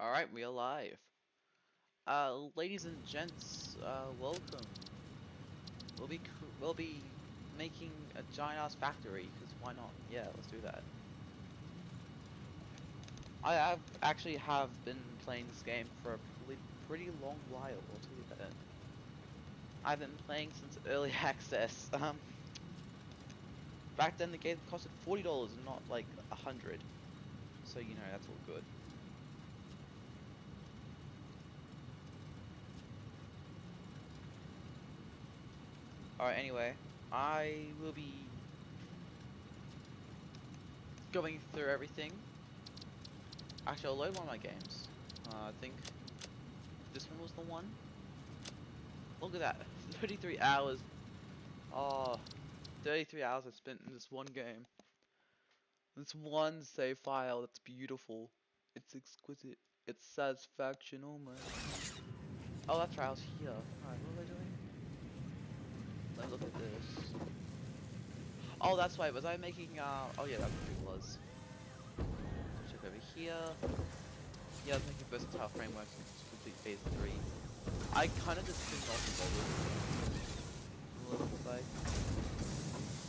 Alright, we are live. Ladies and gents, welcome. We'll be making a giant ass factory, because why not? Yeah, let's do that. I have actually have been playing this game for a pretty long while, I'll tell you that. I've been playing since early access. Back then the game costed $40 and not like 100. So you know, that's all good. Alright, anyway, I will be going through everything. Actually, I'll load one of my games. I think this one was the one. Look at that. 33 hours. Oh, 33 hours I spent in this one game. This one save file. That's beautiful. It's exquisite. It's satisfaction almost. Oh, that's right. I was here. Alright, what was I doing? Let's look at this. Oh, that's why. Was I making, oh yeah, that's what it was. Check over here. Yeah, I was making versatile frameworks to complete phase 3. I kind of just did not bother. What it looks like.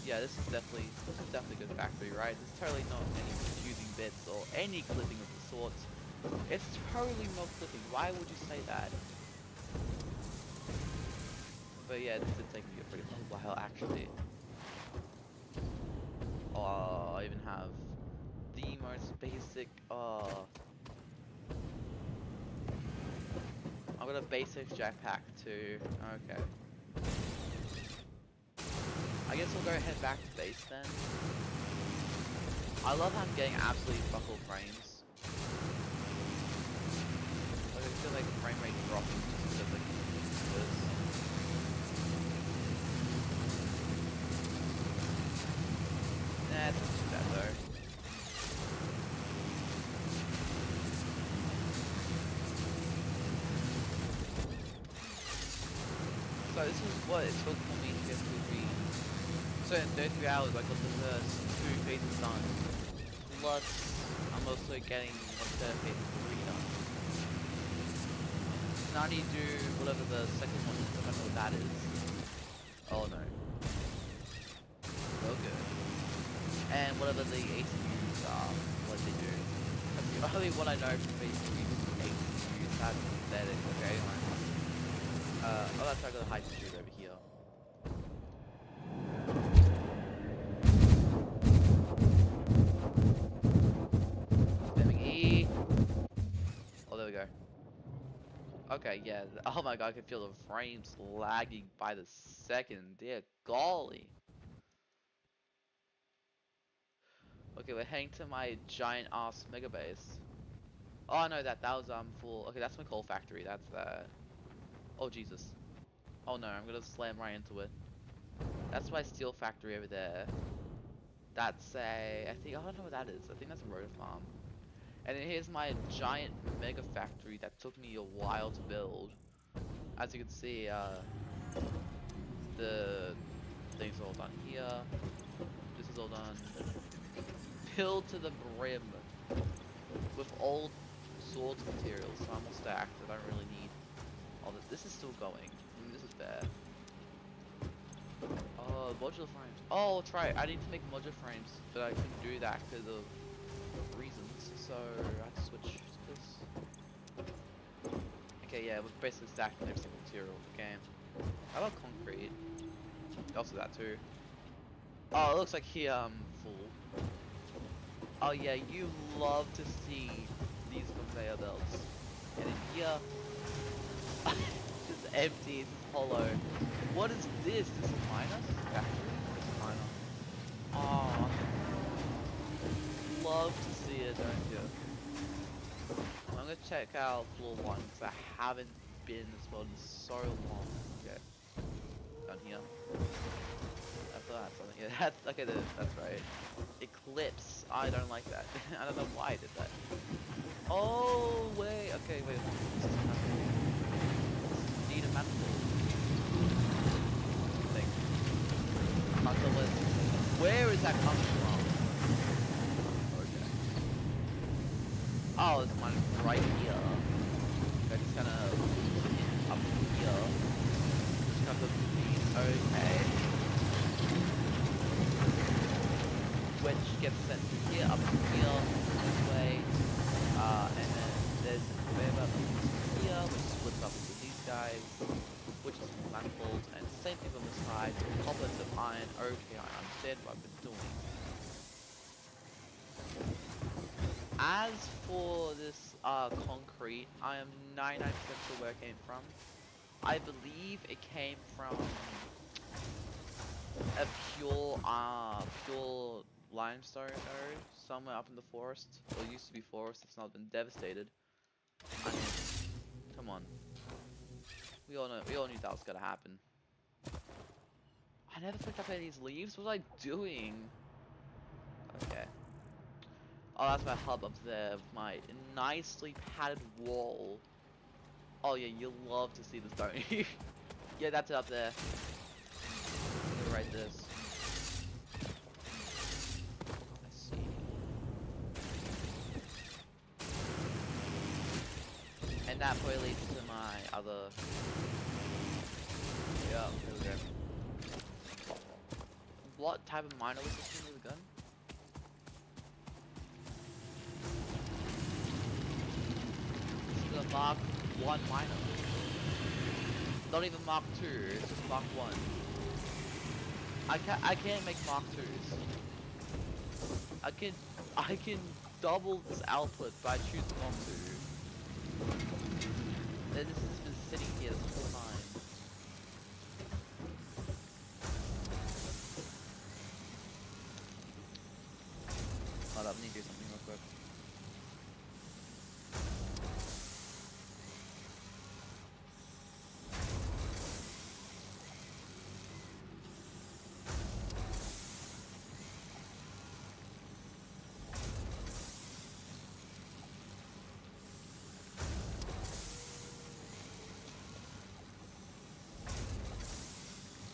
Yeah, this is definitely a good factory, right? There's totally not any confusing bits or any clipping of the sorts. It's totally not clipping. Why would you say that? But yeah, this did take me a pretty long while actually. Oh, I even have the most basic. I've got a basic jetpack too. Okay. I guess we'll go head back to base then. I love how I'm getting absolutely fuck all frames. Like I feel like frame rate dropping just because like this. Nah, it's not too bad though. So this is what it took for me to get to read. So in 33 hours I got the first 2 phases done. Plus, I'm also getting 1/3 phase 3 done. Now I need to do whatever the second one is, I don't know what that is. Oh no. Well good. And whatever the ACUs are, what they do. That's the only one I know from phase 3 is the ACUs, that's pathetic, okay? Oh that's right, I got a hyper tube over here. Spamming E. Oh, there we go. Okay, yeah. Oh my god, I can feel the frames lagging by the second. Dear golly. Okay, we're heading to my giant ass mega base. Oh no, that was full. Okay, that's my coal factory. That's that. Oh Jesus. Oh no, I'm gonna slam right into it. That's my steel factory over there. That's I think I don't know what that is. I think that's a rotor farm. And then here's my giant mega factory that took me a while to build. As you can see, the things are all done here. This is all done. Filled to the brim with all sorts of materials. So I'm all stacked. I don't really need all this. This is still going. I mean, this is bad. Oh, modular frames. Oh, that's right. I need to make modular frames, but I couldn't do that because of reasons. So I have to switch to this. Okay, yeah, we're basically stacking every single material in the game. How about concrete? Also that too. Oh, it looks like here I'm full. Oh yeah, you love to see these conveyor belts. And in here, it's empty, it's hollow. What is this? This is minus? Factory? This is minus. Oh, love to see it, don't you? I'm gonna check out floor 1 because I haven't been in this world in so long. Okay, down here. I thought I had something. Yeah, that's okay. That's right. Eclipse. I don't like that. I don't know why I did that. Oh wait. Okay, wait. This is happening. Need a manifold. Thing. Can't tell where is that coming from? Okay. Oh, there's one right here. gets sent to here, up to here, this way, and then there's a conveyor belt that comes from here, which splits up into these guys, which is manifold, and same thing on this side, copper to iron. Okay, I understand what I've been doing. As for this concrete, I am 99% sure where it came from. I believe it came from a pure limestone node somewhere up in the forest, or used to be forest. It's not been devastated. I mean, come on. We all knew that was gonna happen. I never picked up any of these leaves. What was I doing? Okay. Oh, that's my hub up there with my nicely padded wall. Oh yeah, you love to see this, don't you? Yeah, that's it up there. I'm gonna write this. I see. And that probably leads to my other. Yeah, there we go. What type of miner was this thing with a gun? This is a Mark 1 miner. Not even Mark 2, it's just Mark 1. I can't make Mark 2s. I can double this output by choosing not to. Then this has been sitting here this whole time. Hold up, I need to do something real quick.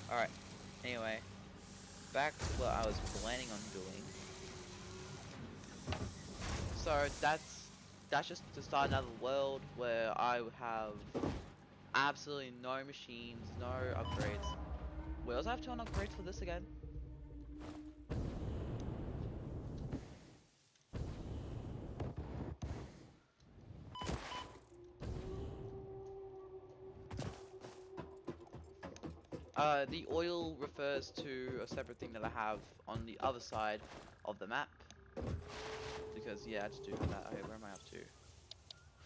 Alright, anyway, back to what I was planning on doing. So that's just to start another world where I would have absolutely no machines, no upgrades. Where else I have to on upgrades for this again? The oil refers to a separate thing that I have on the other side of the map. Because, yeah, I just do that. Okay, where am I up to?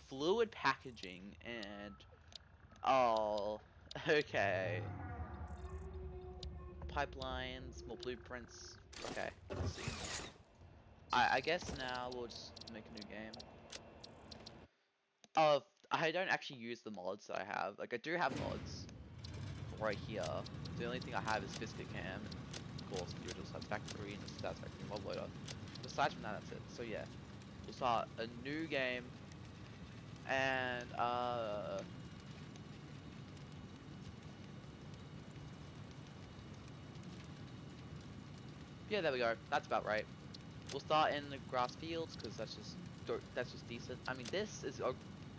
Fluid packaging and... Oh, okay. Pipelines, more blueprints. Okay, let's see. I guess now we'll just make a new game. I don't actually use the mods that I have. Like, I do have mods right here. The only thing I have is Cam, and of course the original Satisfactory and the Satisfactory mod loader. Besides from that, that's it. So yeah, we'll start a new game, and yeah, there we go. That's about right. We'll start in the grass fields because that's just decent. I mean, this is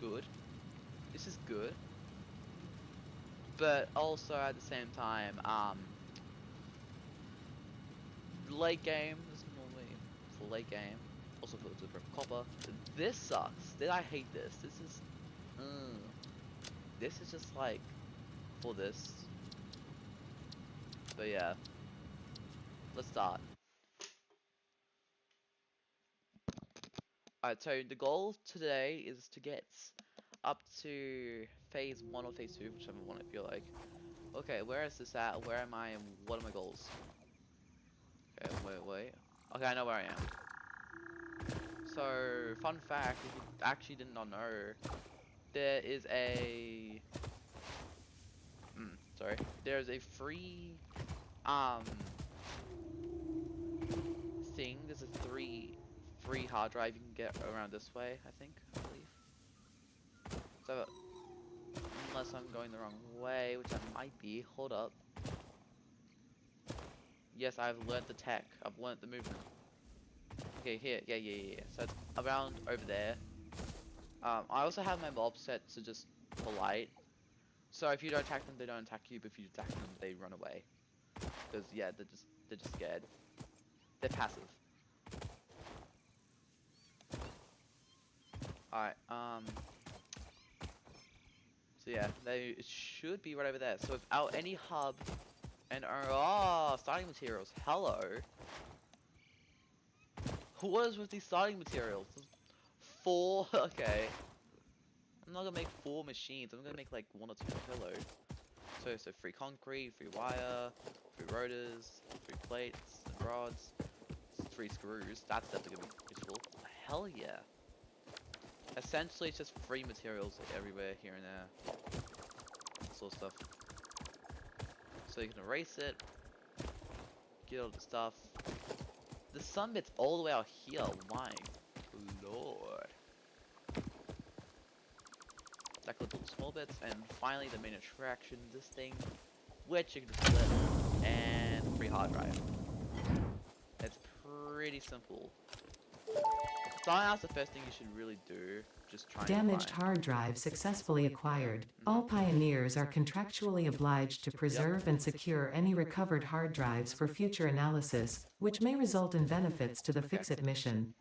good. This is good, but also at the same time, late game is normally for late game. Also for the copper. This sucks. Did I hate this? This is just like for this. But yeah, let's start. Alright, so the goal today is to get up to phase 1 or phase 2, whichever one I feel like. Okay, where is this at? Where am I and what are my goals? Okay, wait. Okay, I know where I am. So, fun fact, if you actually did not know, there is a... sorry. There's a free, thing. There's a free hard drive you can get around this way, I think, I believe. So, unless I'm going the wrong way, which I might be, hold up. Yes, I've learnt the tech. I've learnt the movement. Okay, here, yeah. So it's around over there. I also have my mob set to just polite. So if you don't attack them, they don't attack you. But if you attack them, they run away. Because yeah, they're just scared. They're passive. Alright, so yeah, they should be right over there. So without any hub and starting materials. Hello. What is with these starting materials? 4, okay. I'm not gonna make 4 machines, I'm gonna make like 1 or 2. Hello. So free concrete, free wire, free rotors, free plates and rods, 3 screws. That's definitely gonna be useful. Hell yeah. Essentially, it's just free materials everywhere, here and there. That sort of stuff. So you can erase it, get all the stuff. The sun bit's all the way out here. My lord. That could little small bits, and finally the main attraction, this thing, which you can just split and free hard drive. It's pretty simple. Starting out, the first thing you should really do, just try and Damaged find. hard drive successfully acquired. All pioneers are contractually obliged to preserve and secure any recovered hard drives for future analysis, which may result in benefits to the Fix-It mission.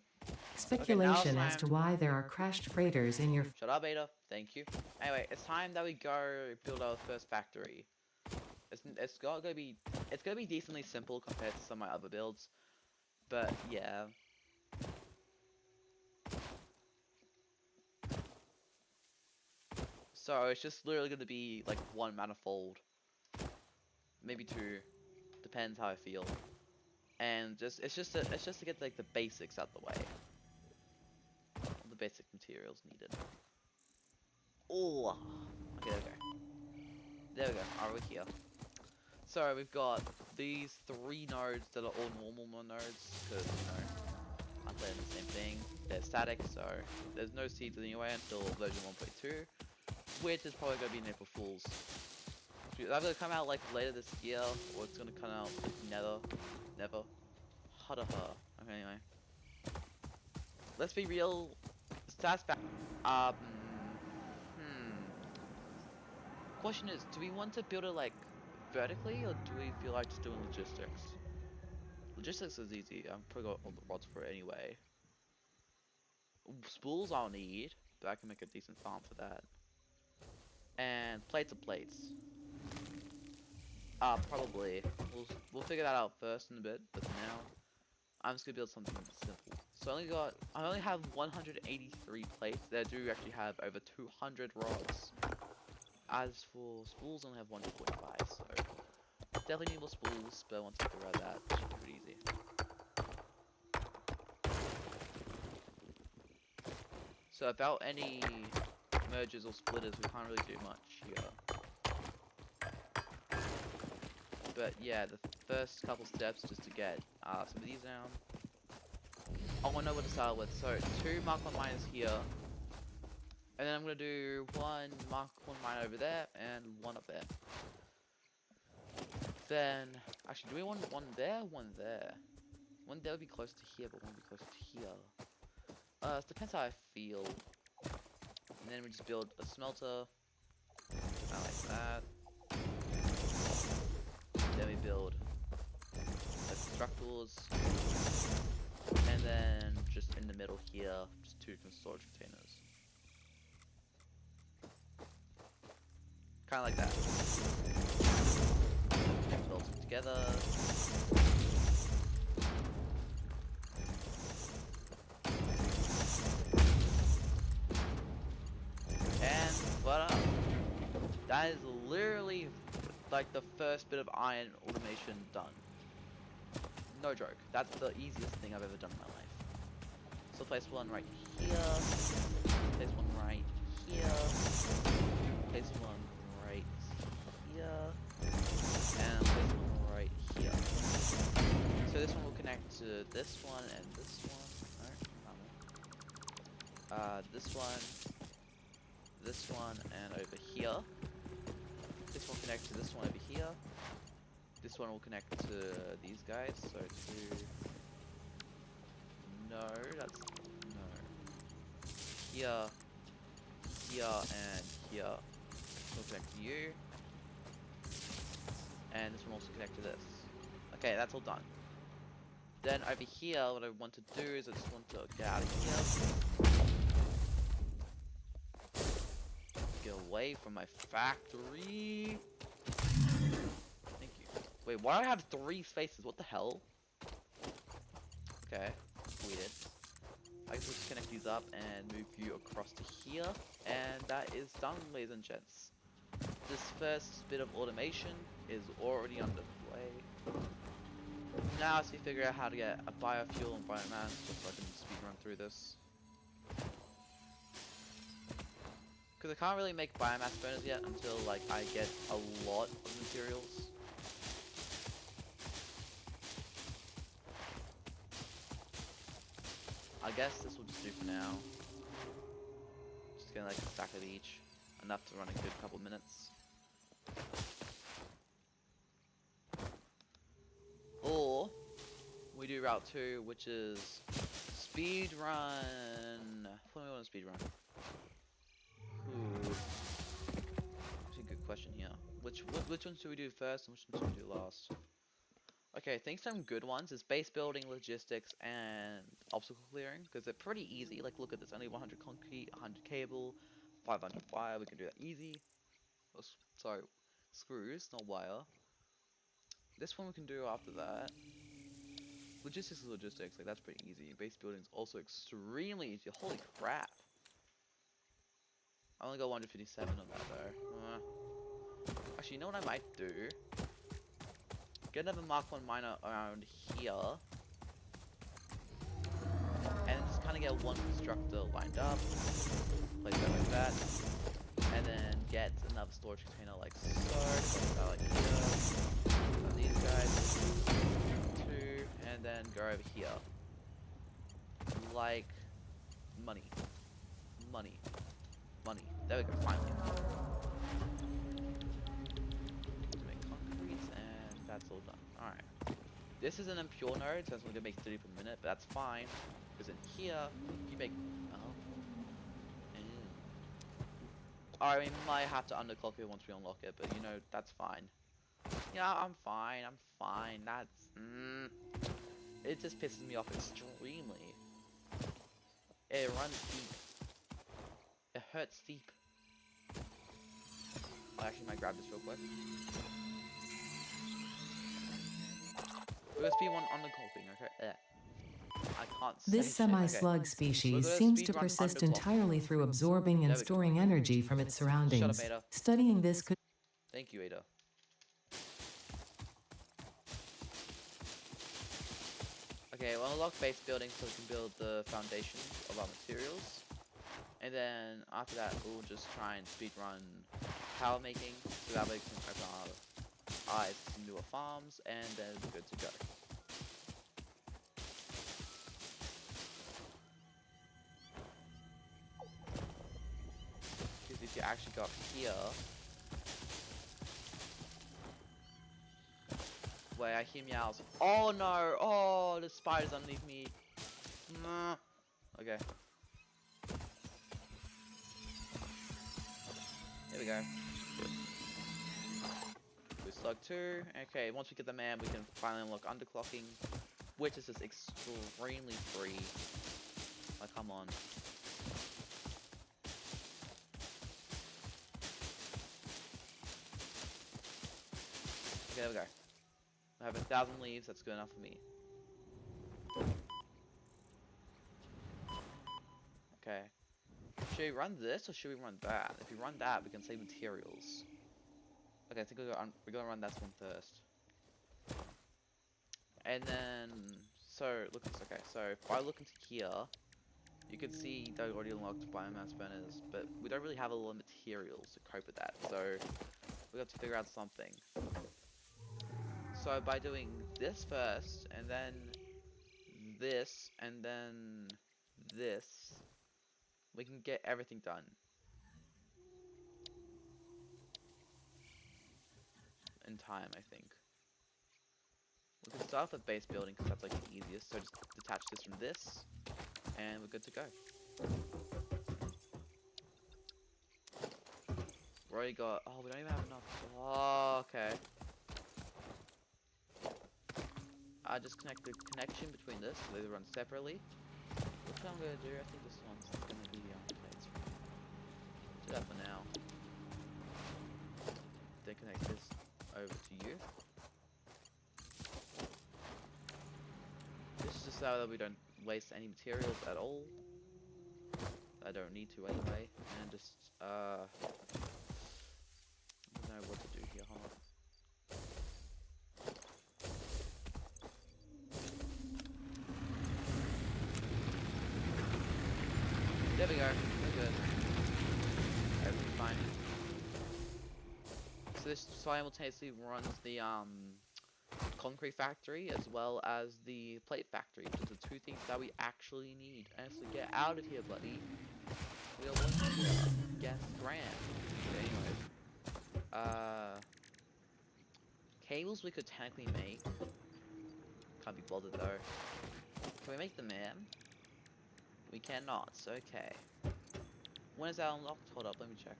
Speculation as to why there are crashed freighters in your... Shut up, Ada. Thank you. Anyway, it's time that we go build our first factory. It's gonna be decently simple compared to some of my other builds, but yeah. So it's just literally gonna be like 1 manifold, maybe 2, depends how I feel, and it's just to get like the basics out the way, all the basic materials needed. Oh, okay, there we go. Alright, we're here. So we've got these 3 nodes that are all normal nodes, because I'm playing the same thing. They're static, so there's no seeds anyway until version 1.2, which is probably going to be an April Fool's. It's either going to come out like later this year, or it's going to come out never. Okay, anyway. Let's be real. Satisfactory. Question is, do we want to build it like vertically, or do we feel like just doing logistics? Logistics is easy. I've probably got all the rods for it anyway. Spools I'll need, but I can make a decent farm for that. And plates are plates. Probably. We'll figure that out first in a bit, but now I'm just gonna build something simple. So I only have 183 plates. They do actually have over 200 rods. As for spools, I only have 145, so definitely need more spools, but once I figure out that, it should be pretty easy. So without any mergers or splitters, we can't really do much here. But yeah, the first couple steps just to get some of these down. Oh, I know what to start with. So 2 Mark 1 miners here. And then I'm going to do 1 Mark 1 mine over there, and 1 up there. Then, actually, do we want 1 there, 1 there? 1 there would be close to here, but 1 would be close to here. It depends how I feel. And then we just build a smelter. Kinda like that. Then we build extractors. And then just in the middle here, just 2 storage containers. Kinda like that. Build them together. And voila. That is literally like the first bit of iron automation done. No joke. That's the easiest thing I've ever done in my life. So place 1 right here. Place 1 right here. Place 1 right here. And place 1 right here. So this one will connect to this one and this one. Alright, this one, and over here. This one connects to this one over here. This one will connect to these guys, so 2... No, that's... No. Here, and here. This one will connect to you. And this one will also connect to this. Okay, that's all done. Then over here, what I want to do is I just want to get out of here. away from my factory. Thank you. Wait, why do I have 3 spaces? What the hell? Okay, weird. I guess we'll just connect these up and move you across to here. And that is done, ladies and gents. This first bit of automation is already underway. Now as we figure out how to get a biofuel and biomass, just so I can speed run through this. Because I can't really make biomass burners yet until like I get a lot of materials. I guess this will just do for now. Just getting like a stack of each. Enough to run a good couple minutes. Or we do route 2, which is speed run. What do we want to speed run? Ooh. Actually, good question here. Which ones do we do first and which ones do we do last? Okay, I think some good ones is base building, logistics, and obstacle clearing, because they're pretty easy. Like, look at this, only 100 concrete, 100 cable, 500 wire, we can do that easy. Oh, sorry, screws, not wire. This one we can do after that. Logistics is logistics, like that's pretty easy. Base building is also extremely easy, holy crap. I only got 157 of that though. Actually, you know what I might do? Get another Mark 1 miner around here. And just kind of get one constructor lined up. Place that like that. And then get another storage container like so. Like here. And these guys. 2. And then go over here. Like money. Money. Money. There we go, finally. That's all done. Alright. This is an impure node, so it's only gonna make 30 per minute, but that's fine. Because in here, you make... Alright, we might have to underclock it once we unlock it, but you know, that's fine. Yeah, I'm fine, that's... It just pisses me off extremely. It runs deep. It hurts deep. I actually might grab this real quick. We're gonna speed 1 undercloaking, okay? I can't say This semi-slug okay. species seems to persist entirely through absorbing and storing energy from its surroundings. Shut up, Ada. Studying this could... Thank you, Ada. Okay, we'll unlock base building so we can build the foundation of our materials. And then after that, we'll just try and speed run power making so that way we can open our eyes to newer farms, and then we're good to go. Because if you actually got here, where I hear meows. Oh no! Oh, the spiders underneath me. Nah. Okay. There we go. Slug 2. Okay, once we get the man, we can finally unlock underclocking, which is just extremely free. Like, come on. Okay, there we go. I have 1,000 leaves, that's good enough for me. Okay. Should we run this or should we run that? If we run that, we can save materials. Okay, I think we're gonna run that one first. And then, so, look at this, okay, so if I look into here, you can see they already unlocked biomass burners, but we don't really have a lot of materials to cope with that, so we have to figure out something. So by doing this first, and then this, and then this, we can get everything done. In time, I think. We can start with base building because that's like the easiest. So just detach this from this, and we're good to go. We already got. Oh, we don't even have enough. Oh, okay. I just connect the connection between this, so they run separately. Which I'm gonna do. I think this one's gonna be plates. Do that for now. then connect this over to you. This is just so that we don't waste any materials at all. I don't need to anyway, and just I don't know what to do here. Hold on. There we go. We're good. Everything's fine. So this simultaneously runs the concrete factory as well as the plate factory, which are the two things that we actually need. And so get out of here, buddy. We are working here. Get grand. But anyway. Cables we could technically make. Can't be bothered though. Can we make them in? We cannot, so okay. When is that unlocked? Hold up, let me check.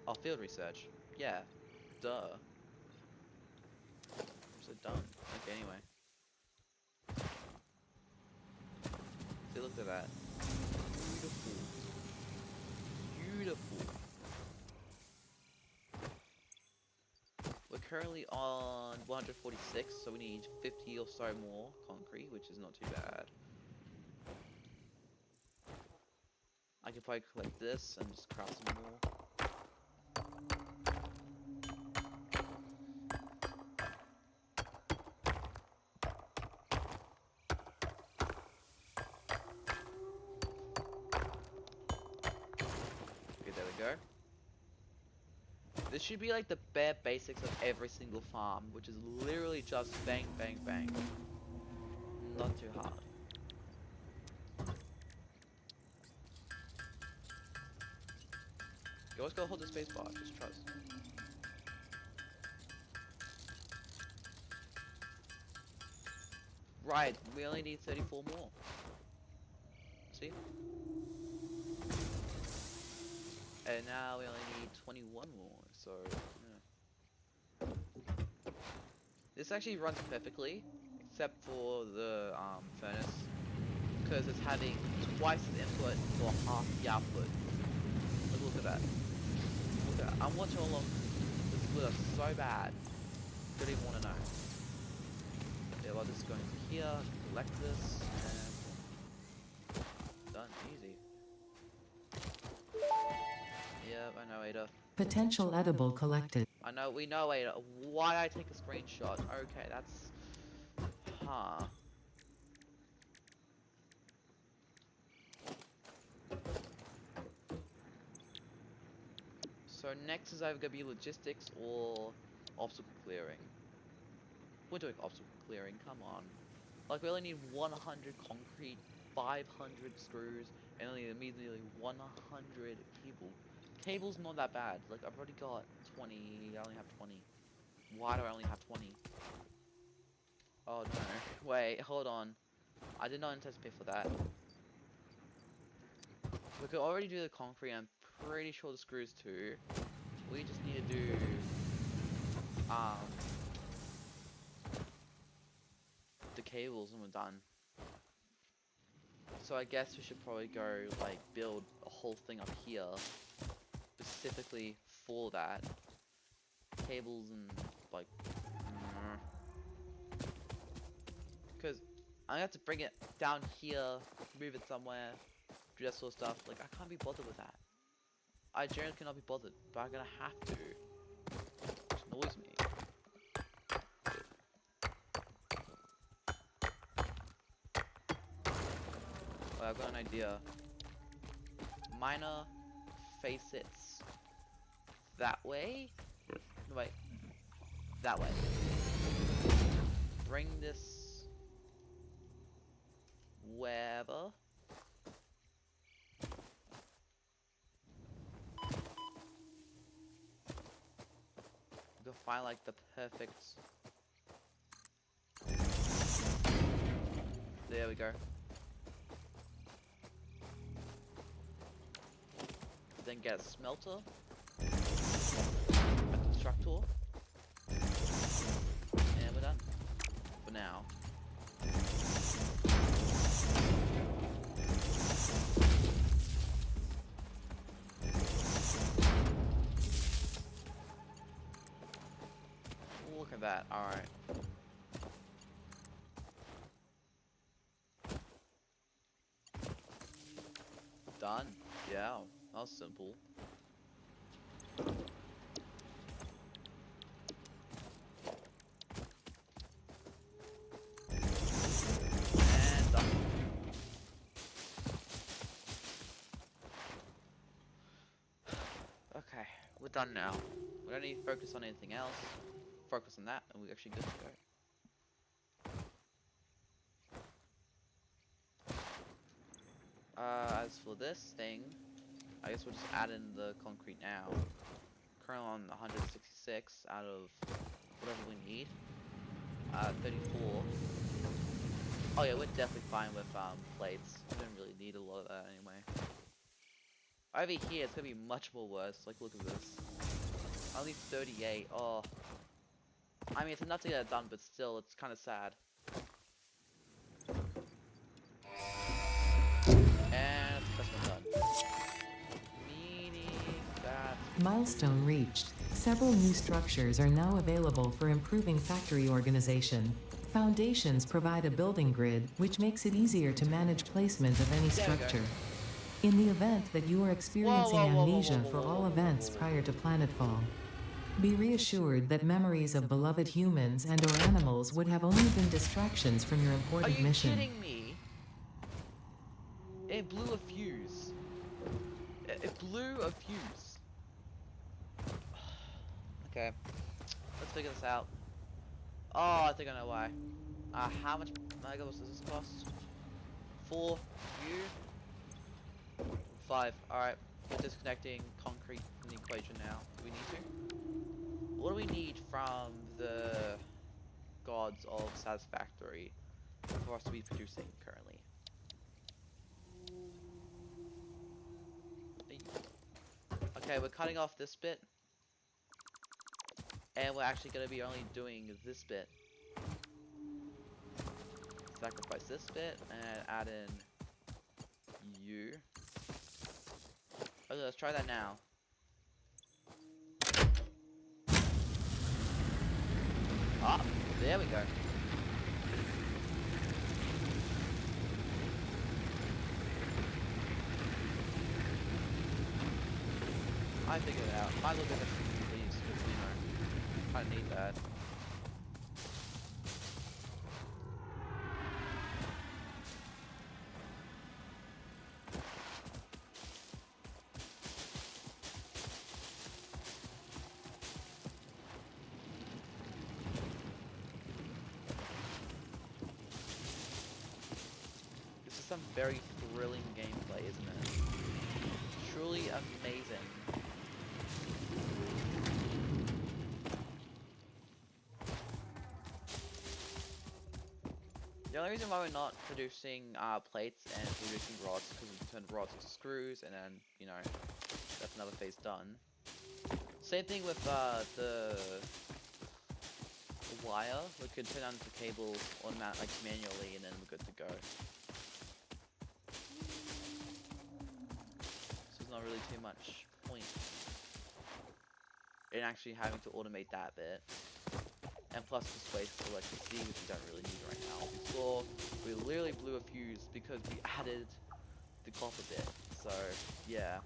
Oh, field research. Yeah. Duh. I'm so dumb. Okay, anyway. See, look at that. Beautiful. Beautiful. We're currently on 146, so we need 50 or so more concrete, which is not too bad. I could probably collect this and just craft some more. Okay, there we go. This should be like the bare basics of every single farm, which is literally just bang, bang, bang. Not too hard. You always gotta hold the space bar, just trust. Right, we only need 34 more. See? And now we only need 21 more, so yeah. This actually runs perfectly, except for the furnace, because it's having twice the input for half the output. Look at that. Look at that. I'm watching all of this splitter so bad. Don't even want to know. Yeah, well, just going to here, collect this, and done. Easy. Yep, I know, Ada. Potential edible collected. I know, we know, Ada. Why I take a screenshot? Okay, that's... Huh. So next is either going to be logistics or obstacle clearing. We're doing obstacle clearing, come on. Like, we only need 100 concrete, 500 screws, and only immediately 100 cable. Cable's not that bad. Like, I've already got 20, I only have 20. Why do I only have 20? Oh no. Wait, hold on. I did not anticipate for that. We could already do the concrete, I'm pretty sure the screws too. We just need to do the cables and we're done. So I guess we should probably go like build a whole thing up here specifically for that. Cables and like because I have to bring it down here, move it somewhere, do that sort of stuff. Like I can't be bothered with that. I generally cannot be bothered, but I'm gonna have to. Which annoys me. Well, I've got an idea. Miner facets that way. No, wait, that way. Bring this wherever. Go find like the perfect. There we go. Then get a smelter, a constructor, and we're done. For now. Done. Yeah, that was simple. And done. Okay, we're done now. We don't need to focus on anything else. Focus on that, and we're actually good to go. As for this thing, I guess we'll just add in the concrete now. Currently on 166 out of whatever we need. 34. Oh yeah, we're definitely fine with plates. We don't really need a lot of that anyway. Over here, it's gonna be much more worse. Like, look at this. Only 38. Oh. I mean, it's enough to get it done, but still, it's kind of sad. And that's one done. Meaning that... Milestone reached. Several new structures are now available for improving factory organization. Foundations provide a building grid, which makes it easier to manage placement of any structure. In the event that you are experiencing amnesia for all events prior to planetfall, be reassured that memories of beloved humans and or animals would have only been distractions from your important mission. Are you kidding me? It blew a fuse. It blew a fuse. Okay, let's figure this out. Oh, I think I know why. How much megawatts does this cost? 4 U? 5. Alright, we're disconnecting concrete from the equation now. Do we need to? What do we need from the gods of Satisfactory for us to be producing currently? Okay, we're cutting off this bit. And we're actually going to be only doing this bit. Sacrifice this bit and add in you. Okay, let's try that now. Ah, there we go. I figured it out. Might as well get the leaves because, you know, I need that. This is some very thrilling gameplay, isn't it? Truly amazing. The only reason why we're not producing plates and producing rods is because we turn rods into screws, and then, you know, that's another phase done. Same thing with the wire. We could turn on the cable like manually, and then we're good to go. So there's not really too much point in actually having to automate that bit. And plus this waste electricity, which we don't really need right now. We saw we literally blew a fuse because we added the copper bit. So yeah.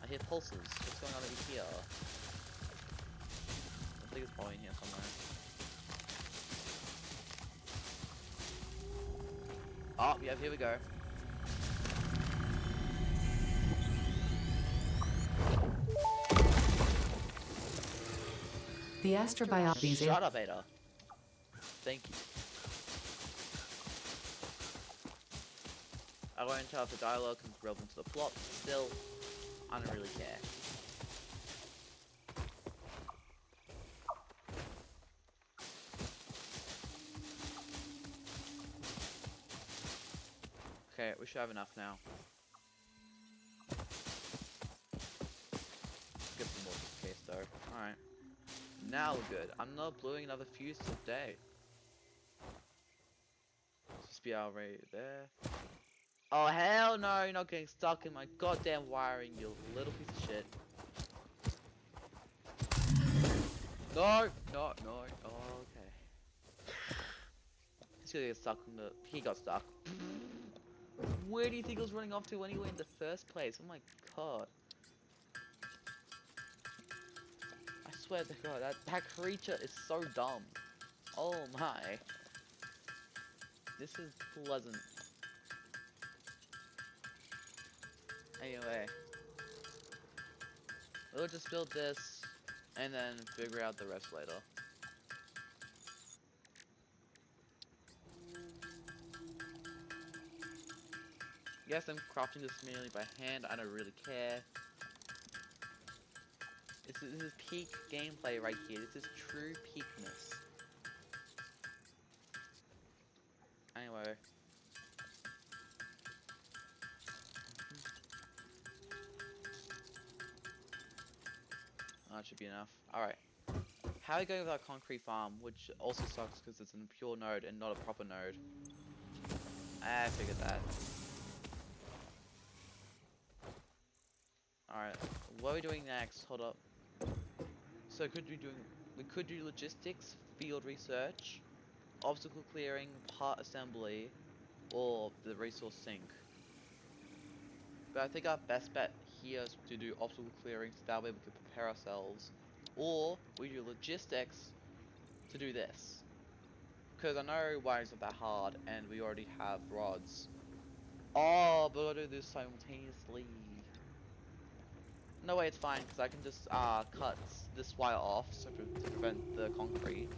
I hear pulses. What's going on over here? I think it's probably in here somewhere. Oh, yeah, here we go. The astrobiology. Shut up, Ada. Thank you. I won't tell if the dialogue is relevant to the plot, but still, I don't really care. Okay, we should have enough now. Get some more just in case though. Alright. Now we're good. I'm not blowing another fuse today. Just be already there. Oh hell no, you're not getting stuck in my goddamn wiring, you little piece of shit. No, no, no, oh, okay. gonna get stuck in the. He got stuck. Where do you think it was running off to anyway in the first place? Oh my god. I swear to god, that creature is so dumb. Oh my. This is pleasant. Anyway. We'll just build this, and then figure out the rest later. Yes, I'm crafting this manually by hand, I don't really care. This is peak gameplay right here, this is true peakness. Anyway. That should be enough. Alright. How are we going with our concrete farm, which also sucks because it's a pure node and not a proper node. I figured that. Alright, what are we doing next? Hold up. So we could do logistics, field research, obstacle clearing, part assembly, or the resource sink. But I think our best bet here is to do obstacle clearing so that way we can prepare ourselves. Or we do logistics to do this. Because I know wiring's not that hard and we already have rods. Oh, but I'll do this simultaneously. No way, it's fine because I can just cut this wire off so to prevent the concrete.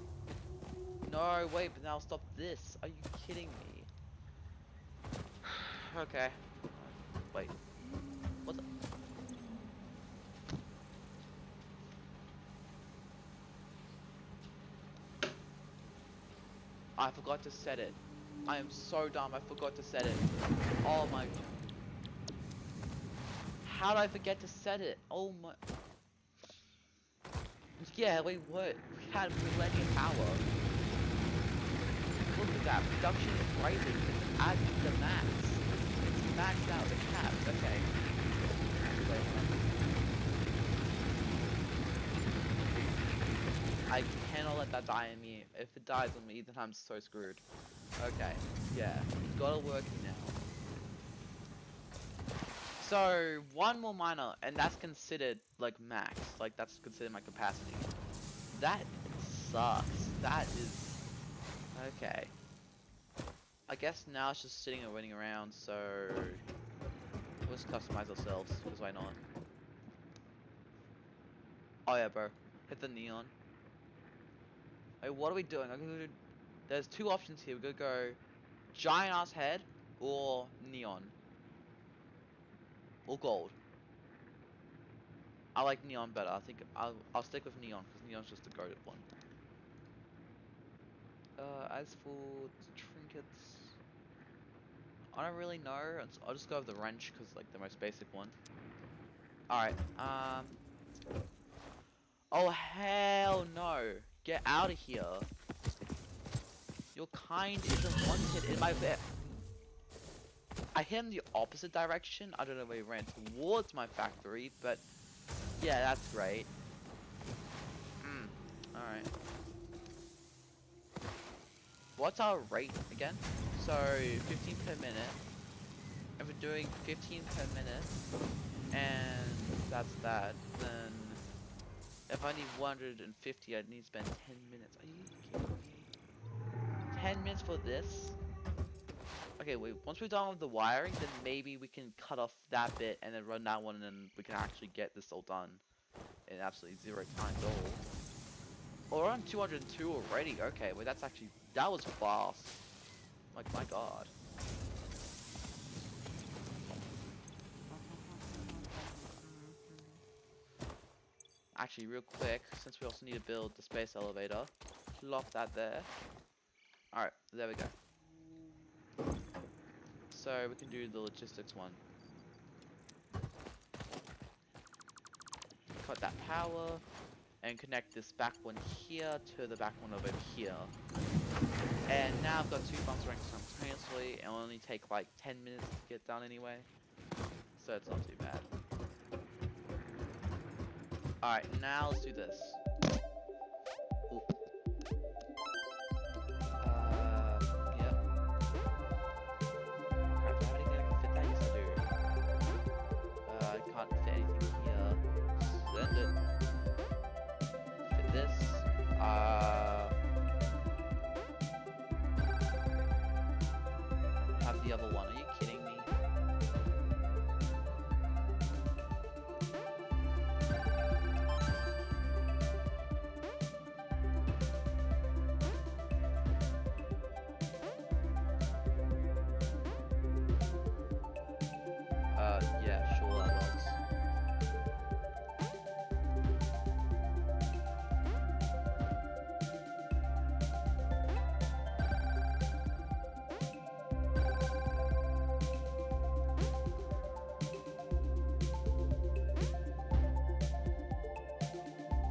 No, wait, but now stop this. Are you kidding me? Okay. Wait. What the? I forgot to set it. I am so dumb, I forgot to set it. Oh my. How did I forget to set it? Oh my. Yeah, wait, what? We had plenty of power. Look at that, production is rising. It's at the max. It's maxed out, the cap. Okay. Wait, I cannot let that die on me. If it dies on me, then I'm so screwed. Okay, yeah, it's gotta work now. So, one more miner, and that's considered, like, max. Like, that's considered my capacity. That sucks. That is... Okay. I guess now it's just sitting and waiting around, so... Let's customize ourselves, because why not? Oh yeah, bro. Hit the neon. Hey, what are we doing? There's two options here. We're gonna go giant ass head or neon. Or gold. I like neon better. I think I'll stick with neon because neon's just the goated one. As for trinkets, I don't really know. I'll just go with the wrench because like the most basic one. All right. Oh hell no! Get out of here. Your kind isn't wanted in my bed. I hit him the opposite direction. I don't know where he ran towards my factory, but yeah, that's great. Alright. What's our rate again? So 15 per minute. If we're doing 15 per minute, and that's that, then if I need 150, I'd need to spend 10 minutes. Are you kidding me? 10 minutes for this? Okay, wait, once we're done with the wiring, then maybe we can cut off that bit and then run that one, and then we can actually get this all done in absolutely 0 time at all. Oh, we're on 202 already. Okay, wait, that's actually, that was fast. Like, my god. Actually, real quick, since we also need to build the space elevator, plop that there. Alright, there we go. So we can do the logistics one. Cut that power and connect this back one here to the back one over here. And now I've got two farms running simultaneously and it'll only take like 10 minutes to get done anyway. So it's not too bad. Alright, now let's do this. Yep. other one. Are you kidding me? Yeah, sure, that works.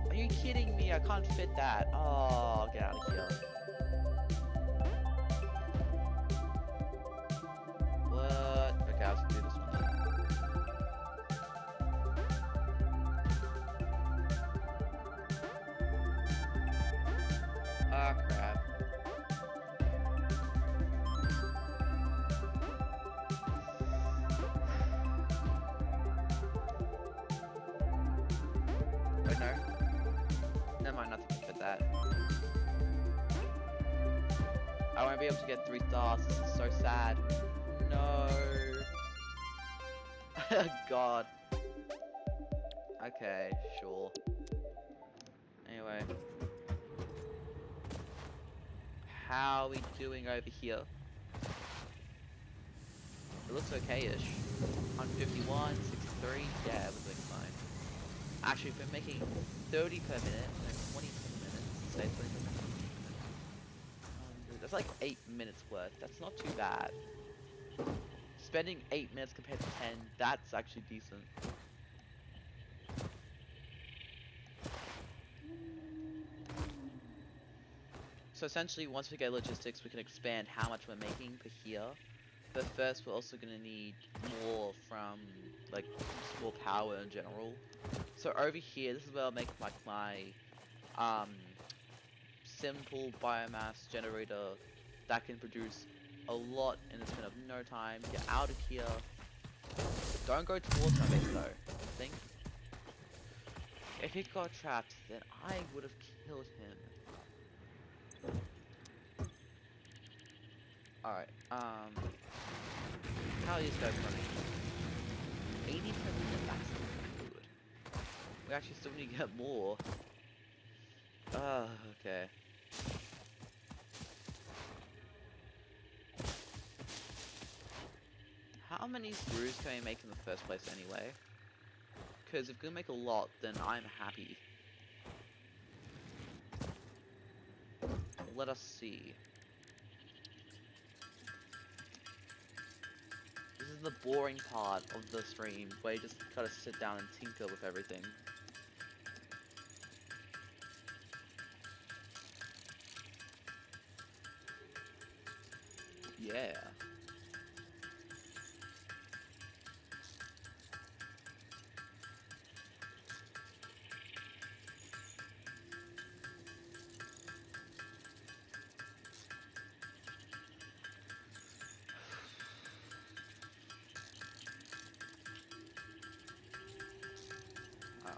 Are you kidding me? I can't fit that. Oh, get out of here. What? Okay, I'll just do this one then. Ah, crap. Wait, no. Never mind, nothing to fit that. I won't be able to get 3 stars. This is so sad. No. God. Okay, sure. Anyway. How are we doing over here? It looks okay-ish. 151, 63. Yeah, we're doing fine. Actually, if we're making 30 per minute, then 20 per minute, say 20 per minute. That's like 8 minutes worth. That's not too bad. Spending 8 minutes compared to 10, that's actually decent. So essentially, once we get logistics, we can expand how much we're making per here. But first, we're also going to need more from, like, just more power in general. So over here, this is where I'll make like my simple biomass generator that can produce a lot in a span of no time. Get out of here. Don't go towards my base though. I think if he got trapped, then I would have killed him. Alright, how are these guys running? 80 per minute, that's good. We actually still need to get more. Okay. How many screws can we make in the first place anyway? Because if we can make a lot, then I'm happy. Let us see. This is the boring part of the stream, where you just gotta sit down and tinker with everything. Yeah.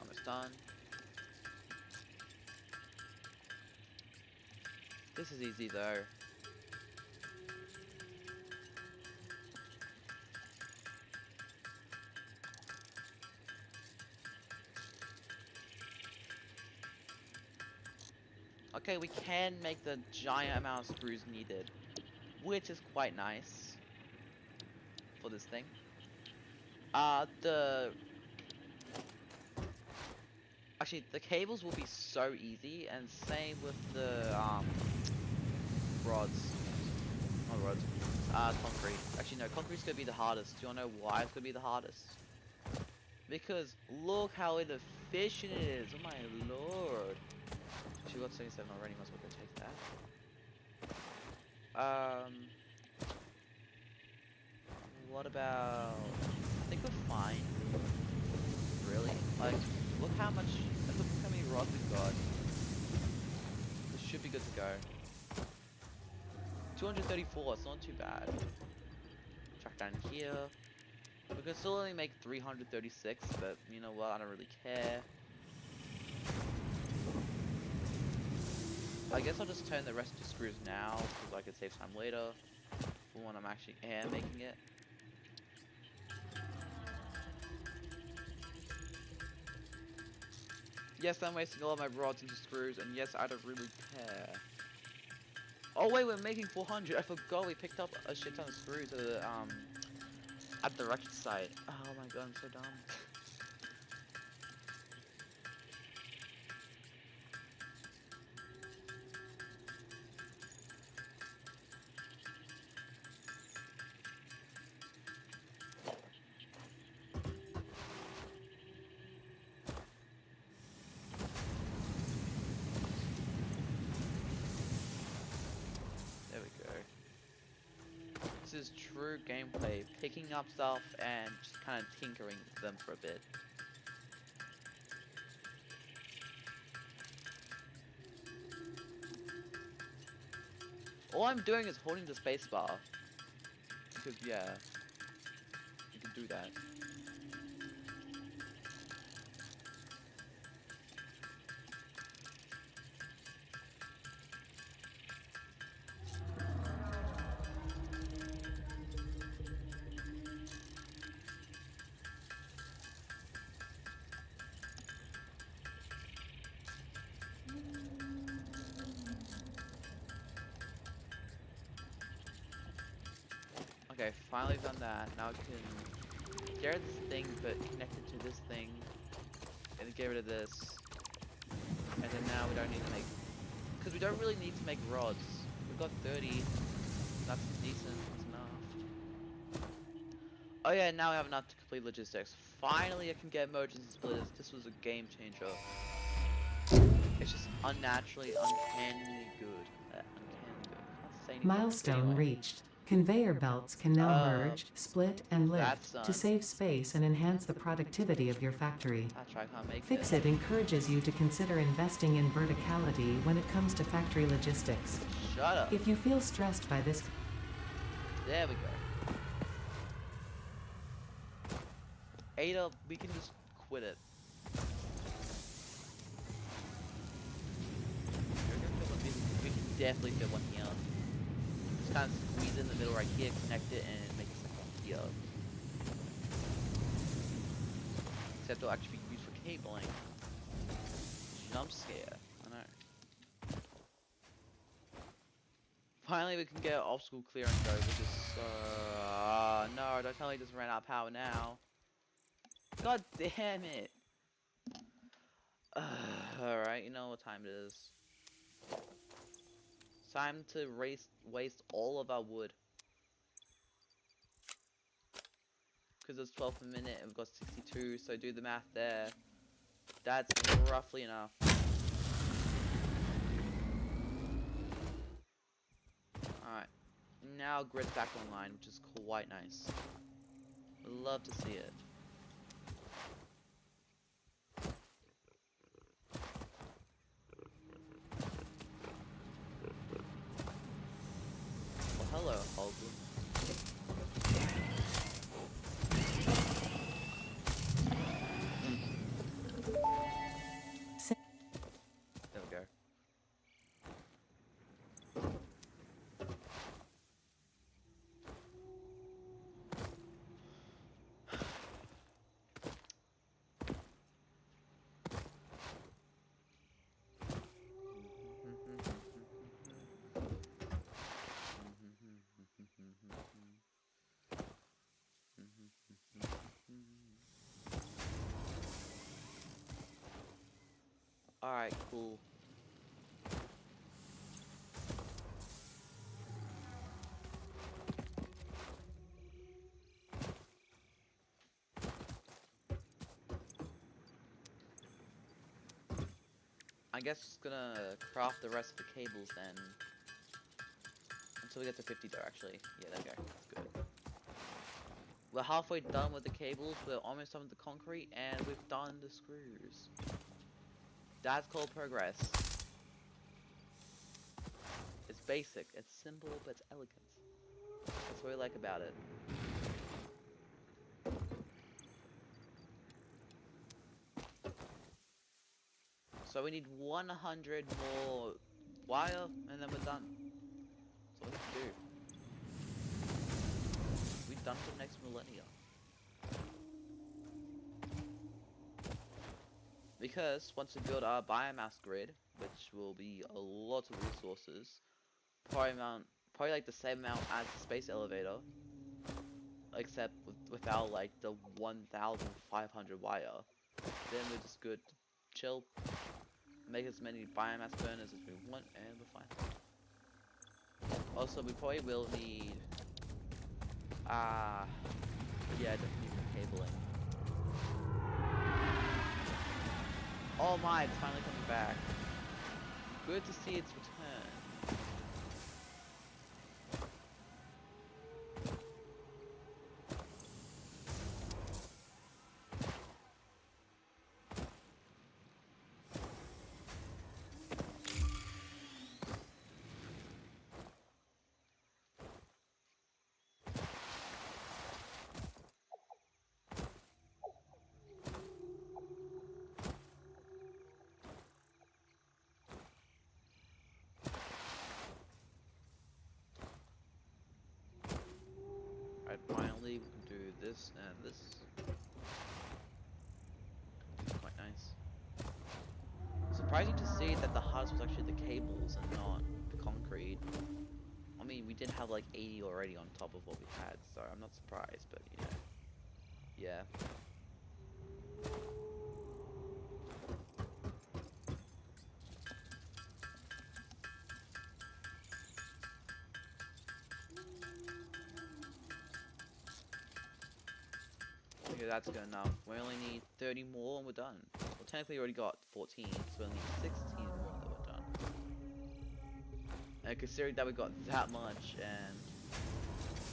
Almost done. This is easy though. Okay, we can make the giant amount of screws needed, which is quite nice for this thing. Actually, the cables will be so easy, and same with the rods. Not rods. Concrete. Actually, no, concrete's gonna be the hardest. Do you wanna know why it's gonna be the hardest? Because look how inefficient it is. Oh my lord. She got 77 already, must well go take that. What about... I think we're fine. Really? Like, look how much... Look how many rods we've got. This should be good to go. 234, it's not too bad. Track down here. We can still only make 336, but you know what, I don't really care. I guess I'll just turn the rest to screws now, because I can save time later. for when I'm actually making it. Yes, I'm wasting all of my rods into screws, and yes, I don't really care. Oh wait, we're making 400. I forgot we picked up a shit ton of screws at the wreckage site. Oh my god, I'm so dumb. There we go. This is true gameplay, picking up stuff and just kind of tinkering with them for a bit. All I'm doing is holding the spacebar. Because yeah, you can do that. Okay, finally done that. Now I can get rid of this thing, but connect it to this thing, and get rid of this. And then now we don't need to make, because we don't really need to make rods. We've got 30. That's decent. That's enough. Oh yeah, now we have enough to complete logistics. Finally, I can get emergency splitters. This was a game changer. It's just unnaturally, uncannily good. Uncannily good. I can't say anything. Milestone Anyway. reached. Conveyor belts can now merge, split, and That's lift to done. save space and enhance the productivity of your factory. That's right, I can't make it. Fixit encourages you to consider investing in verticality when it comes to factory logistics. Shut up. If you feel stressed by this, There we go. Ada, we can just quit it. We can definitely fit one here. Just kind of squeeze it in the middle right here, connect it, and make it like here. Except it'll actually be used for cabling. Jump scare. I know. Finally, we can get obstacle clearing though, which is no, don't tell me it just ran out of power now. God damn it. Alright, you know what time it is. It's time to waste all of our wood. Because it's 12 a minute and we've got 62, so do the math there. That's roughly enough. Alright. Now grid's back online, which is quite nice. Love to see it. Well, hello, Holden. There we go. Alright, cool. I guess just gonna craft the rest of the cables then. Until we get to 50 though, actually. Yeah, there we go. That's good. We're halfway done with the cables, we're almost done with the concrete, and we've done the screws. That's called progress. It's basic, it's simple, but it's elegant. That's what we like about it. So we need 100 more wire, and then we're done. That's all we have to do. done for the next millennia. Because once we build our biomass grid, which will be a lot of resources, probably like the same amount as the space elevator, except without like the 1,500 wire, then we're just good to chill, make as many biomass burners as we want, and we're fine. Also, we probably will need, yeah, definitely cabling. Oh my, it's finally coming back. Good to see its return. Alright, finally we can do this and this. Quite nice. Surprising to see that the hardest was actually the cables and not the concrete. I mean, we did have like 80 already on top of what we had, so I'm not surprised, but you know. Yeah. Okay, that's good enough. We only need 30 more and we're done. Well, technically we already got 14, so we only need 16 more that we're done. And considering that we got that much, and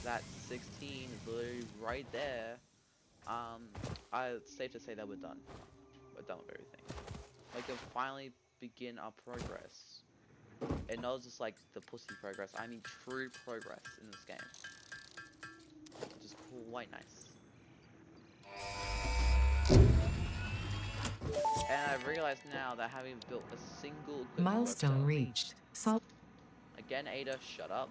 that 16 is literally right there, it's safe to say that we're done. We're done with everything. We can finally begin our progress. And not just like the pussy progress, I mean true progress in this game. Which is quite nice. And I realize now that having built a single equipment Milestone workshop. reached. Again, Ada, shut up.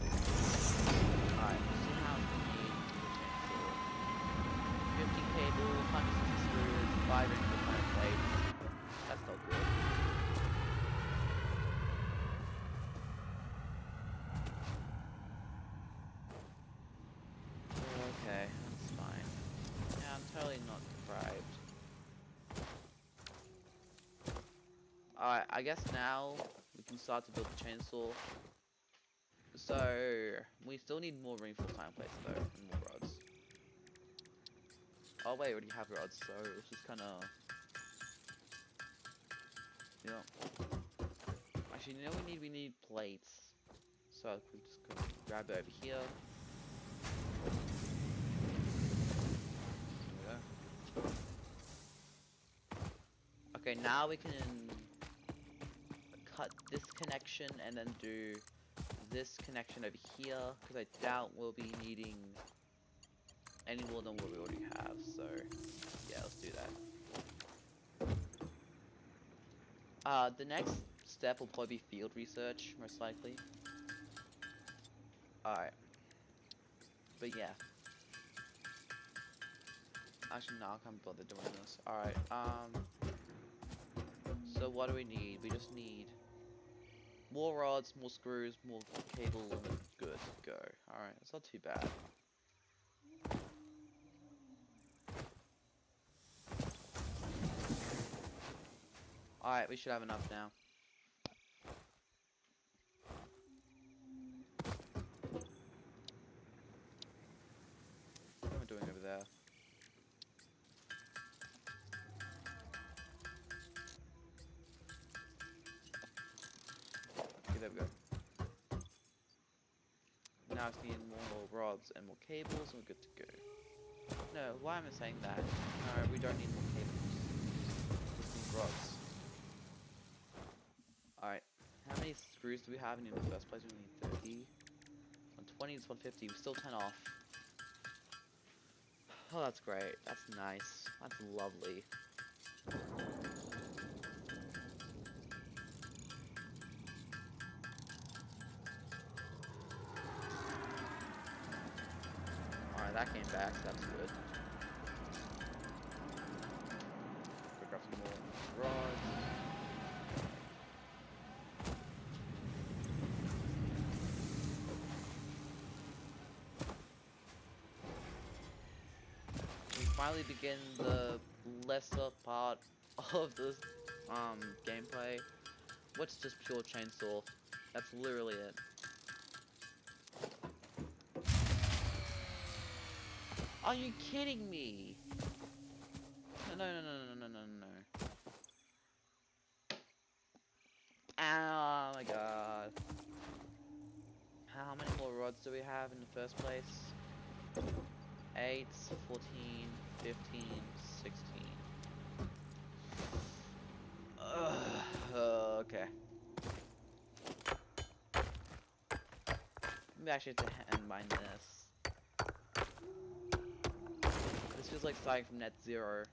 Alright, let's see how we need the chainsaw. 50 cable, 160 screws, 5 inch kind of plates. That's not good. Okay, that's fine. Yeah, I'm totally not deprived. Alright, I guess now we can start to build the chainsaw. So, we still need more reinforced iron plates though, and more rods. Oh wait, we already have rods, so it's just kinda... You know... Actually, you know what we need? We need plates. So, we just go grab it over here. There we go. Okay, now we can cut this connection and then do this connection over here, because I doubt we'll be needing any more than what we already have, so yeah, let's do that. The next step will probably be field research, most likely. Alright. But yeah. Actually, no, I can't bother doing this. Alright, so what do we need? We just need more rods, more screws, more cable, and we're good to go. Alright, it's not too bad. Alright, we should have enough now. What am I doing over there? Okay, there we go. Now it's needing more rods and more cables, and we're good to go. No, why am I saying that? No, we don't need more cables. We need rods. Alright, how many screws do we have in the first place? We need 30. 120 is 150, we're still 10 off. Oh, that's great. That's nice. That's lovely. Alright, that came back, so that's good. Pick up some more rods. We finally begin the lesser part of this gameplay. What's just pure chainsaw? That's literally it. Are you kidding me? No, no, no, no, no, no, no, no. Oh my god. How many more rods do we have in the first place? 8, 14, 15, 16. Okay. Maybe I should hand mine this. This feels like starting from net zero.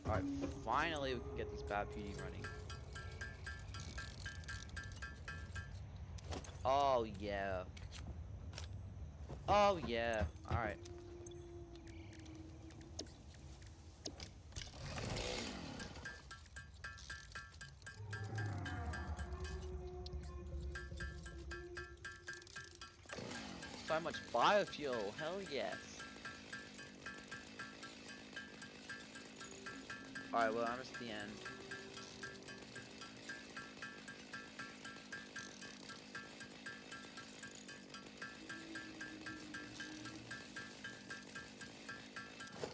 Alright, finally we can get this bad beauty running. Oh yeah. Oh yeah. Alright. So much biofuel, hell yes. Alright, well, I'm almost at the end.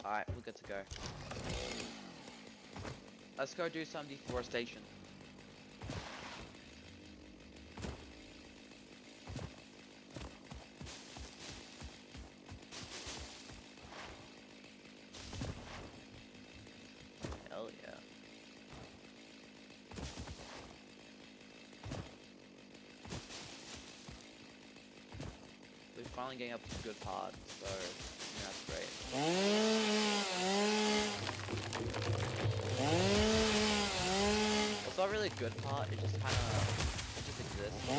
Alright, we're good to go. Let's go do some deforestation. Hell yeah. We're finally getting up to the good part, so yeah, that's great. It's not really a good part, it just kinda, it just exists.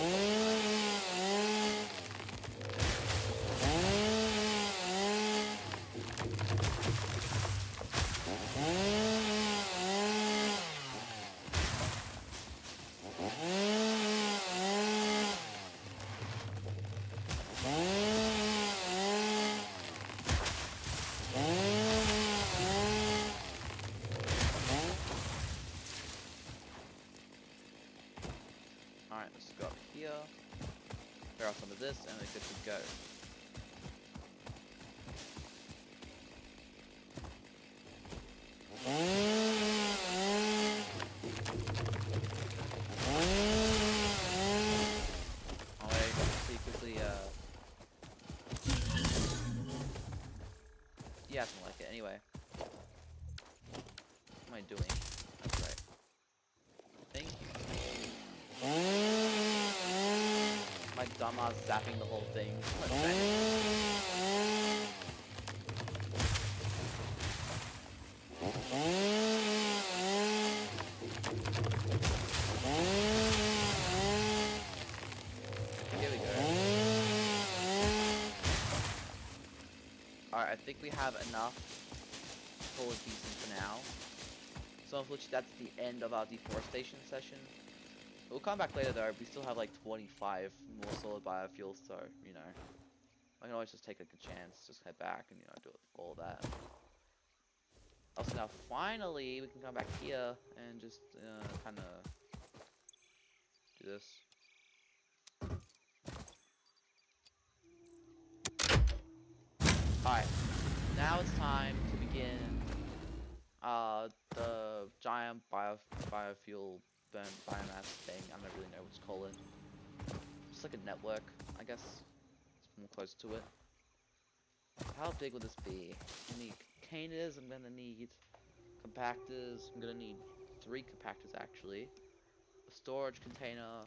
Alright, let's go up here, clear off some of this, and we're good to go. Oh wait, pretty quickly, yeah, something like it, anyway. What am I doing? That's right. Thank you. My dumbass zapping the whole thing. Here we go. Alright, I think we have enough to call it decent for now. So unfortunately that's the end of our deforestation session. We'll come back later though, we still have like 25 more solid biofuels, so, you know. I can always just take like a chance, just head back and, you know, do all that. Also now, finally, we can come back here and just, kind of do this. Alright, now it's time to begin, the giant biofuel burn biomass thing. I don't really know what to call it. Just like a network, I guess. It's more close to it. How big will this be? I need containers, I'm gonna need compactors, I'm gonna need 3 compactors actually. A storage container,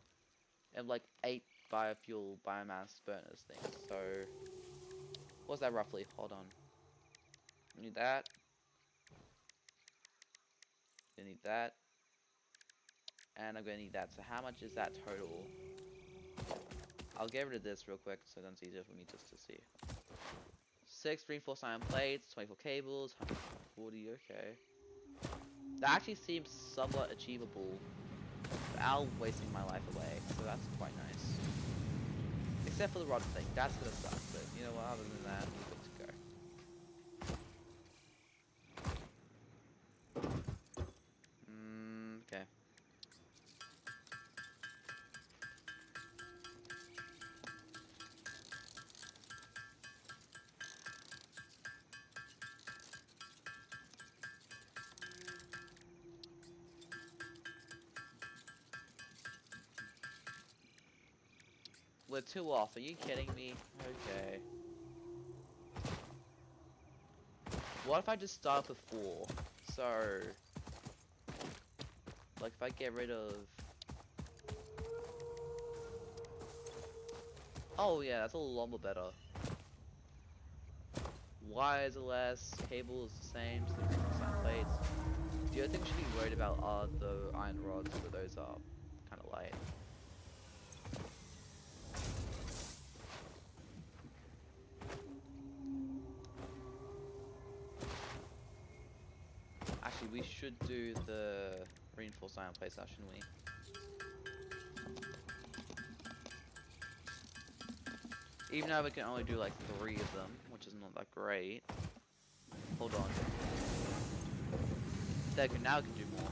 and like 8 biofuel biomass burners things. So what's that roughly? Hold on. I need that. I need that. And I'm gonna need that. So how much is that total? I'll get rid of this real quick so then it's easier for me just to see. 6 reinforced iron plates, 24 cables, 140, okay. That actually seems somewhat achievable without wasting my life away, so that's quite nice. Except for the rod thing, that's gonna suck, but you know what, other than that, we're good to go. Okay. We're 2 off, are you kidding me? Okay. What if I just start with 4? So, like if I get rid of... Oh yeah, that's a lot more better. Wires are less, cable is the same, so the reinforced plates. The other thing we should be worried about are the iron rods, but those are kind of light. Actually, we should do the reinforced iron plates now, shouldn't we? Even though we can only do like 3 of them, which is not that great. Hold on. There, now we can do more.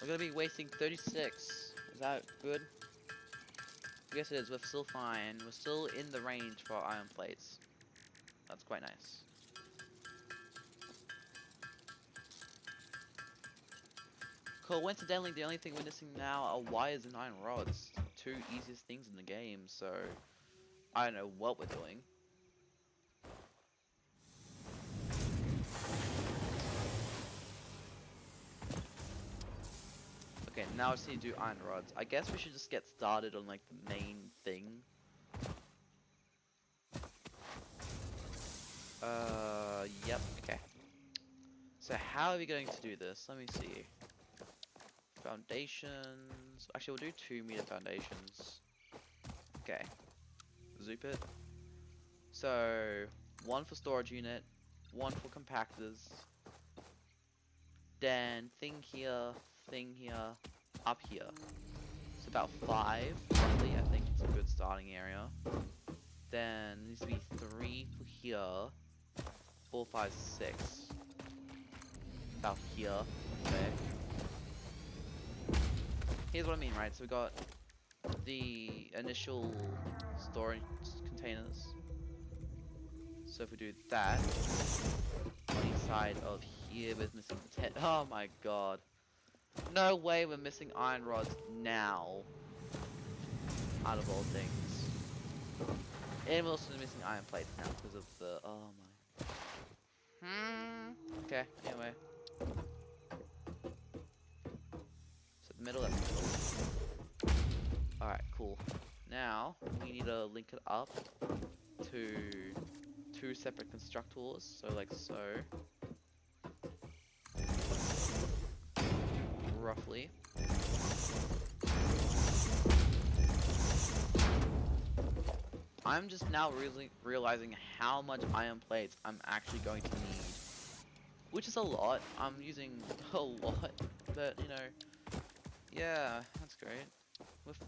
We're gonna be wasting 36. Is that good? Yes it is, we're still fine. We're still in the range for our iron plates. That's quite nice. Coincidentally, the only thing we're missing now are wires and iron rods. 2 easiest things in the game, so I don't know what we're doing. Okay, now I just need to do iron rods. I guess we should just get started on like the main thing. Yep, okay. So how are we going to do this? Let me see. Foundations. Actually, we'll do 2-meter foundations. Okay. Zoop it. So, 1 for storage unit, 1 for compactors. Then thing here, up here. It's about 5, roughly. I think it's a good starting area. Then needs to be 3 for here. 4, 5, 6. About here. Okay. Here's what I mean, right? So we got the initial storage containers. So if we do that on each side of here, we're missing 10. Oh my god. No way we're missing iron rods now. Out of all things. And we're also missing iron plates now because of the... Oh my... Okay, anyway. So the middle, that's the middle. Alright, cool. Now, we need to link it up to 2 separate constructors. So like so. Roughly. I'm just now really realizing how much iron plates I'm actually going to need. Which is a lot. I'm using a lot. But, you know, yeah, that's great.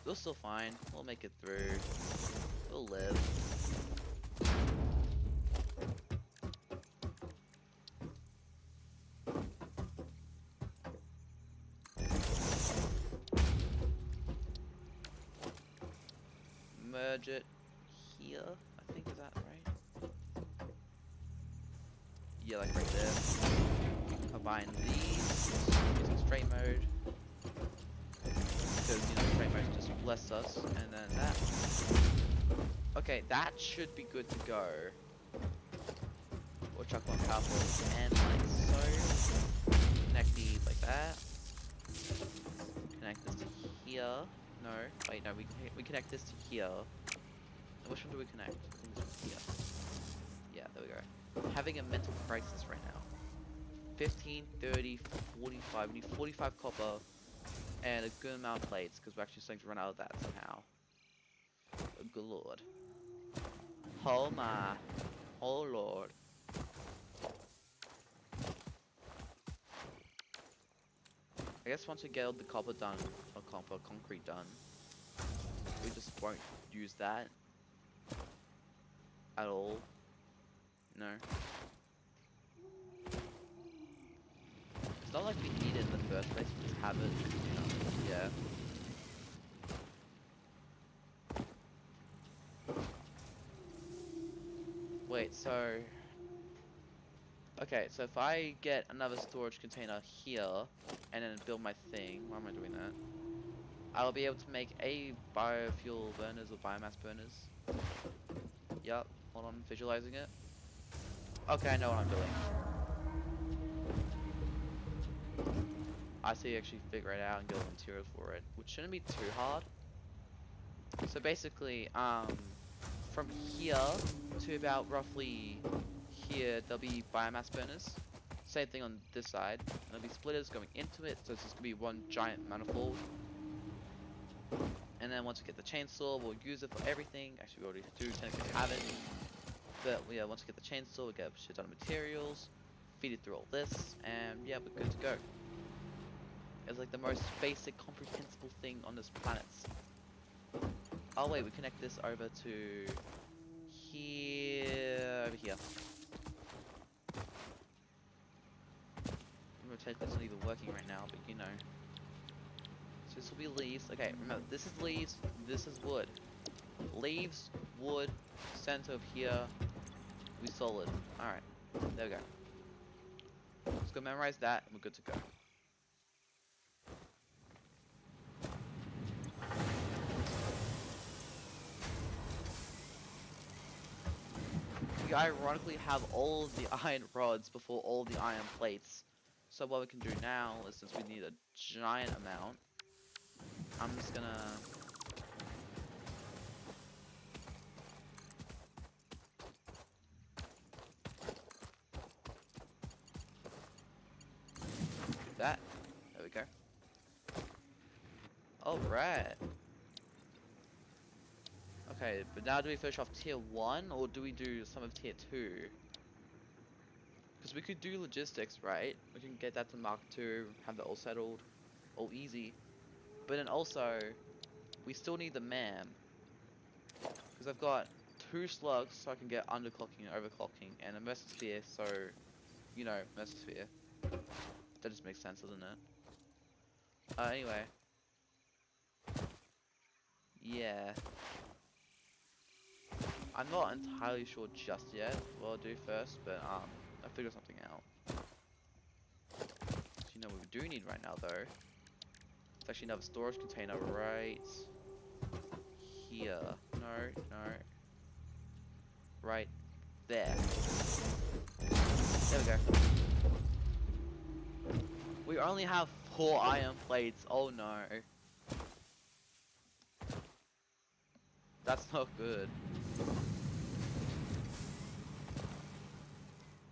We're still fine. We'll make it through. We'll live. Merge it here, I think, is that right? Yeah, like right there. Combine these using straight mode. Because, you know, straight mode bless us, and then that. Okay, that should be good to go. We'll chuck one powerful and like so. Connect these like that. Connect this to here. No, wait, no, we connect this to here. And which one do we connect? I think this one's here. Yeah, there we go. Having a mental crisis right now. 15, 30, 45. We need 45 copper and a good amount of plates because we're actually starting to run out of that somehow. Oh, good lord. Oh my. Oh lord. I guess once we get all the copper done, or copper concrete done, we just won't use that at all. No. It's not like we need it in the first place, we just have it, you know, yeah. Wait, so... Okay, so if I get another storage container here, and then build my thing, why am I doing that? I'll be able to make a biofuel burners or biomass burners. Yup, hold on, visualizing it. Okay, I know what I'm doing. I see actually figure it out and get the materials for it, which shouldn't be too hard. So basically, from here to about roughly here, there'll be biomass burners. Same thing on this side. There'll be splitters going into it, so it's just gonna be one giant manifold. And then once we get the chainsaw, we'll use it for everything. Actually, we already do technically have it. But yeah, once we get the chainsaw, we get a shit ton of materials, feed it through all this, and yeah, we're good to go. It's like the most basic, comprehensible thing on this planet. Oh wait, we connect this over to here, over here. It's not even working right now, but you know. So this will be leaves. Okay, remember, this is leaves, this is wood. Leaves, wood, center of here, we solid. Alright, there we go. Let's go memorize that, and we're good to go. We ironically have all of the iron rods before all the iron plates. So what we can do now is, since we need a giant amount, I'm just gonna... do that. There we go. Alright. Okay, but now do we finish off tier 1 or do we do some of tier 2? Because we could do logistics, right? We can get that to Mark 2, have that all settled, all easy. But then also, we still need the MAM. Because I've got 2 slugs so I can get underclocking and overclocking, and a mesosphere, so, you know, mesosphere. That just makes sense, doesn't it? Anyway. Yeah. I'm not entirely sure just yet what I'll do first, but I'll figure something out. So you know what we do need right now though? It's actually another storage container right here. No, no. Right there. There we go. We only have 4 iron plates. Oh no. That's not good.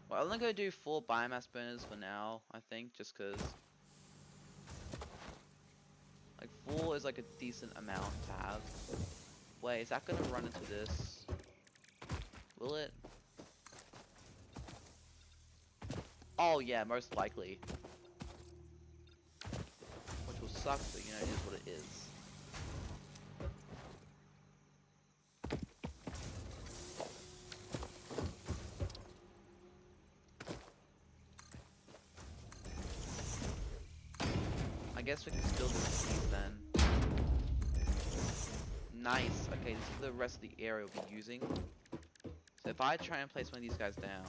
Well, I'm only gonna do 4 biomass burners for now, I think, just cause like 4 is like a decent amount to have. Wait, is that gonna run into this? Will it? Oh yeah, most likely. Which will suck, but you know, it is what it is. I guess we can still do these then. Nice. Okay, this is the rest of the area we'll be using. So if I try and place one of these guys down...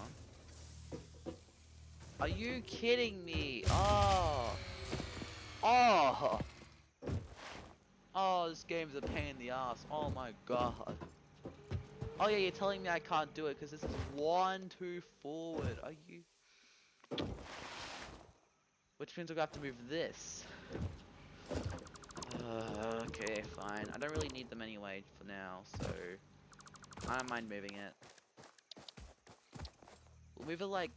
Are you kidding me? Oh! Oh! Oh, this game's a pain in the ass. Oh my god. Oh yeah, you're telling me I can't do it because this is 1, 2 forward. Are you? Which means we're gonna have to move this. Okay, fine. I don't really need them anyway for now, so I don't mind moving it. We'll move it like